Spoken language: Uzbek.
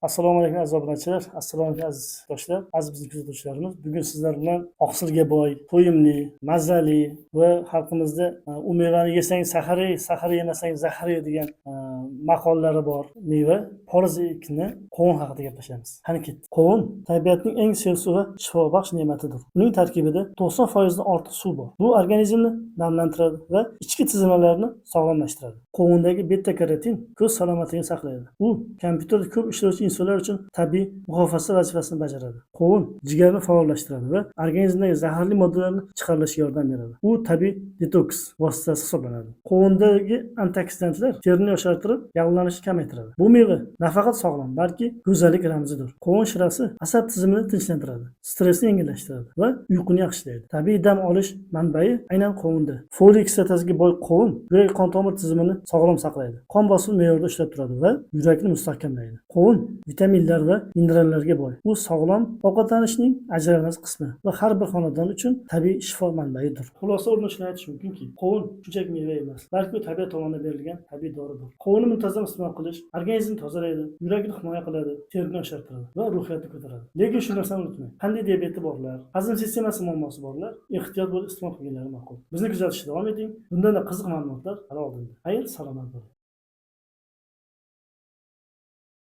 Assalomu alaykum aziz obunachilar, assalomu alaykum aziz do'stlar, aziz bizning kuzatuvchilarimiz. Bugun sizlar bilan oqsilga boy, to'yimli, mazali va xalqimizda mevani yesang sahar yemasang zahar ye degan maqollari bor meva porizikni qovun haqida gaplashamiz. Qani ketdik. Qovun tabiatning eng sevimli va shifobaxsh ne'matidir. Uning tarkibida 90% dan ortiq suv bor. Bu organizmni namlantiradi va ichki tizimlarni sog'lomlashtiradi. Qovundagi beta karotin ko'z salomatligini saqlaydi. U kompyuterda ko'p ishlovchi insonlar uchun tabiiy muhofaza vazifasini bajaradi. Qovun jigarni faollashtiradi va organizmdagi zaharli moddalarni chiqarilishga yordam beradi. U tabiiy detoks vositasi hisoblanadi. Qovundagi antioksidantlar terini yoshartirib, yog'lanishni kamaytiradi. Bu meva nafaqat sog'lom, balki go'zallik ramzidir. Qovun shirasi asab tizimini tinchlantiradi, stressni yengillashtiradi va uyquni yaxshilaydi. Tabiiy dam olish manbai aynan qovunda. Foliy kislotasiga boy qovun yurak qon tomir tizimini sog'lom saqlaydi. Qon bosimini me'yorda ushlab turadi va yurakni mustahkamlaydi. Qovun vitaminlar va minerallarga boy. U sog'lom ovqatlanishning ajralmas qismi va har bir xonadon uchun tabiiy shifo manbaidir. Xulosa o'rnida shuni aytish mumkinki, qovun shunchaki meva emas, balki u tabiat tomonidan berilgan tabiiy doridir. Qovunni muntazam iste'mol qilish organizmni tozalaydi, yurakni himoya qiladi, terini yoshartiradi va ruhiyatni ko'taradi. Lekin shu narsani unutmang. Qanday diabeti borlar, hazm sistemasi muammosi borlar, ehtiyot bo'lib iste'mol qilganlari ma'qul. Bizni kuzatishda davom eting. Bundan qiziq ma'lumotlar hali oldinda. Xayr, salomat bo'ling.